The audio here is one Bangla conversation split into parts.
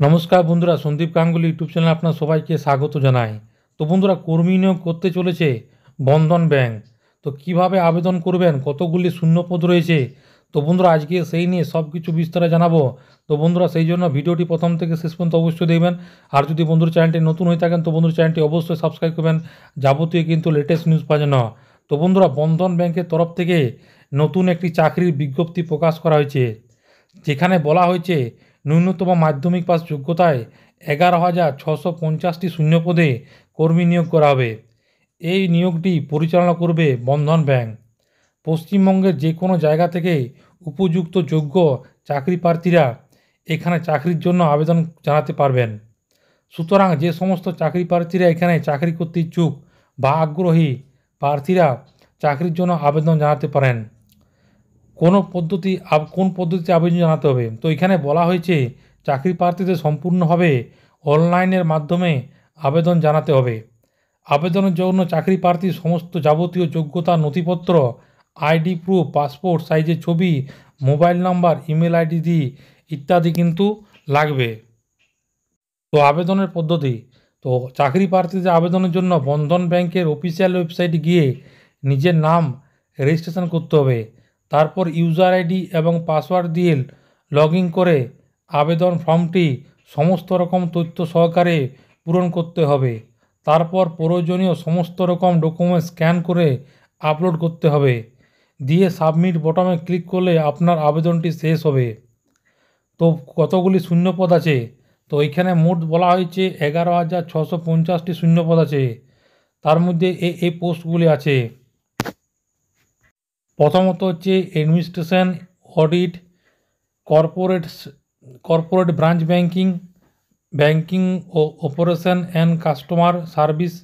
নমস্কার বন্ধুরা, সন্দীপ গাঙ্গুলি ইউটিউব চ্যানেলে আপনার সবাইকে স্বাগত জানাই। তো বন্ধুরা, কর্মী নিয়োগ করতে চলেছে বন্ধন ব্যাংক। তো কিভাবে আবেদন করবেন, কতগুলি শূন্যপদ রয়েছে, তো বন্ধুরা আজকে সেই নিয়ে সব কিছু বিস্তারে জানাবো। তো বন্ধুরা, সেই জন্য ভিডিওটি প্রথম থেকে শেষ পর্যন্ত অবশ্যই দেখবেন। আর যদি বন্ধুর চ্যানেলটি নতুন হয়ে থাকেন তো বন্ধুর চ্যানেলটি অবশ্যই সাবস্ক্রাইব করবেন, যাবতীয় কিন্তু লেটেস্ট নিউজ পাওয়ার জন্য। তো বন্ধুরা, বন্ধন ব্যাংকের তরফ থেকে নতুন একটি চাকরির বিজ্ঞপ্তি প্রকাশ করা হয়েছে, যেখানে বলা হয়েছে ন্যূনতম মাধ্যমিক পাস যোগ্যতায় 11,650টি শূন্যপদে কর্মী নিয়োগ করা হবে। এই নিয়োগটি পরিচালনা করবে বন্ধন ব্যাংক। পশ্চিমবঙ্গের যে কোনো জায়গা থেকে উপযুক্ত যোগ্য চাকরি প্রার্থীরা এখানে চাকরির জন্য আবেদন জানাতে পারবেন। সুতরাং যে সমস্ত চাকরি প্রার্থীরা এখানে চাকরি করতে ইচ্ছুক বা আগ্রহী প্রার্থীরা চাকরির জন্য আবেদন জানাতে পারেন। কোন পদ্ধতিতে আবেদন জানাতে হবে, তো এখানে বলা হয়েছে চাকরি প্রার্থীদের সম্পূর্ণভাবে অনলাইনের মাধ্যমে আবেদন জানাতে হবে। আবেদনের জন্য চাকরি প্রার্থীর সমস্ত যাবতীয় যোগ্যতা নথিপত্র, আইডি প্রুফ, পাসপোর্ট সাইজের ছবি, মোবাইল নাম্বার, ইমেল আইডি ইত্যাদি কিন্তু লাগবে। তো আবেদনের পদ্ধতি, তো চাকরি প্রার্থীদের আবেদনের জন্য বন্ধন ব্যাংকের অফিসিয়াল ওয়েবসাইটে গিয়ে নিজের নাম রেজিস্ট্রেশন করতে হবে। তারপর ইউজার আইডি এবং পাসওয়ার্ড দিয়ে লগ ইন করে আবেদন ফর্মটি সমস্ত রকম তথ্য সহকারে পূরণ করতে হবে। তারপর প্রয়োজনীয় সমস্ত রকম ডকুমেন্ট স্ক্যান করে আপলোড করতে হবে। দিয়ে সাবমিট বটনে ক্লিক করলে আপনার আবেদনটি শেষ হবে। তো কতগুলি শূন্যপদ আছে, তো এইখানে মোট বলা হয়েছে 11,650টি শূন্যপদ আছে। তার মধ্যে এই পোস্টগুলি আছে। প্রথমত হচ্ছে administration, audit, corporate branch banking ও operation and customer service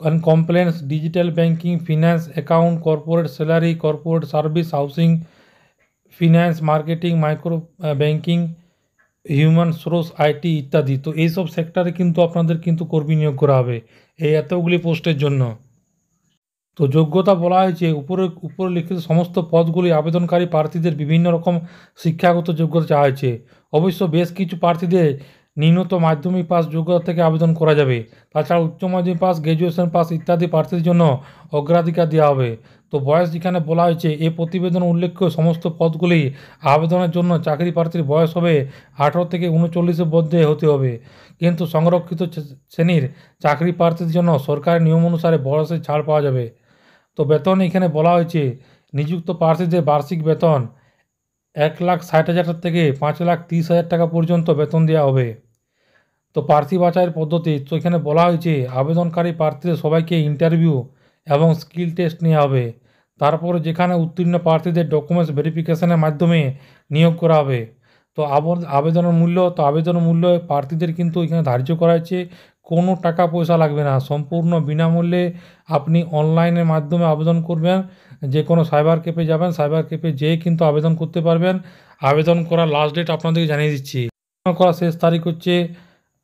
and compliance, digital banking, finance, account, corporate salary, corporate service, housing finance, marketing, micro banking, human source, IT ইত্যাদি। তো এইসব সেক্টরে কিন্তু আপনাদের কিন্তু কর্মী নিয়োগ করা হবে এই এতগুলি পোস্টের জন্য। তো যোগ্যতা বলা হয়েছে উপরে লিখিত সমস্ত পদগুলি আবেদনকারী প্রার্থীদের বিভিন্ন রকম শিক্ষাগত যোগ্যতা চাওয়া হয়েছে। অবশ্য বেশ কিছু প্রার্থীদের নিম্নত মাধ্যমিক পাস যোগ্যতা থেকে আবেদন করা যাবে। তাছাড়া উচ্চ মাধ্যমিক পাস, গ্র্যাজুয়েশন পাস ইত্যাদি প্রার্থীদের জন্য অগ্রাধিকার দেওয়া হবে। তো বয়স যেখানে বলা হয়েছে, এই প্রতিবেদন উল্লেখ্য সমস্ত পদগুলি আবেদনের জন্য চাকরি প্রার্থীর বয়স হবে 18 থেকে 39-এর মধ্যে হতে হবে। কিন্তু সংরক্ষিত শ্রেণীর চাকরি প্রার্থীদের জন্য সরকারের নিয়ম অনুসারে বয়সে ছাড় পাওয়া যাবে। তো বেতন এখানে বলা হয়েছে নিযুক্ত প্রার্থীদের বার্ষিক বেতন 1,60,000 থেকে 5,30,000 টাকা পর্যন্ত বেতন দেওয়া হবে। তো প্রার্থী বাছাইয়ের পদ্ধতি, তো এখানে বলা হয়েছে আবেদনকারী প্রার্থীদের সবাইকে ইন্টারভিউ এবং স্কিল টেস্ট নেওয়া হবে। তারপরে যেখানে উত্তীর্ণ প্রার্থীদের ডকুমেন্টস ভেরিফিকেশনের মাধ্যমে নিয়োগ করা হবে। তো আবেদনের মূল্য প্রার্থীদের কিন্তু এখানে ধার্য করা হয়েছে। কোনো টাকা পয়সা লাগবে না, সম্পূর্ণ বিনামূল্যে আপনি অনলাইনের মাধ্যমে আবেদন করবেন। যে কোনো সাইবার ক্যাফে যাবেন, সাইবার ক্যাফে যেয়ে কিন্তু আবেদন করতে পারবেন। আবেদন করার লাস্ট ডেট আপনাদেরকে জানিয়ে দিচ্ছি। আবেদন করার শেষ তারিখ হচ্ছে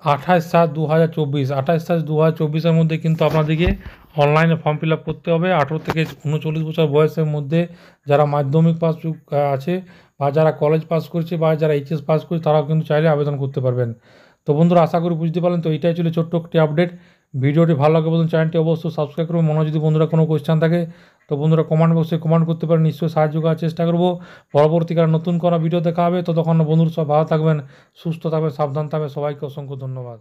28/7/2024। 28/7/2024-এর মধ্যে কিন্তু আপনাদেরকে অনলাইনে ফর্ম ফিল আপ করতে হবে। 18 থেকে 39 বছর বয়সের মধ্যে যারা মাধ্যমিক পাস আছে বা যারা কলেজ পাস করছে বা যারা এইচএস পাস করছে তারাও কিন্তু চাইলে আবেদন করতে পারবেন। তো বন্ধুরা, আশা করি বুঝতে পারলেন। তো এইটাই ছিল ছোট্ট একটি আপডেট। ভিডিওটি ভালো লাগে বলুন, চ্যানেলটি অবশ্যই সাবস্ক্রাইব করুন। মনে হয় যদি বন্ধুরা কোনো কোয়েশ্চেন থাকে তো বন্ধুরা কমেন্ট বক্সে কমেন্ট করতে পারেন, নিশ্চয়ই সাহায্য করার চেষ্টা করবো। পরবর্তীকালে নতুন কোনো ভিডিও দেখা হবে। ততক্ষণ বন্ধুরা সব ভালো থাকবেন, সুস্থ থাকবেন, সাবধান থাকবেন। সবাইকে অসংখ্য ধন্যবাদ।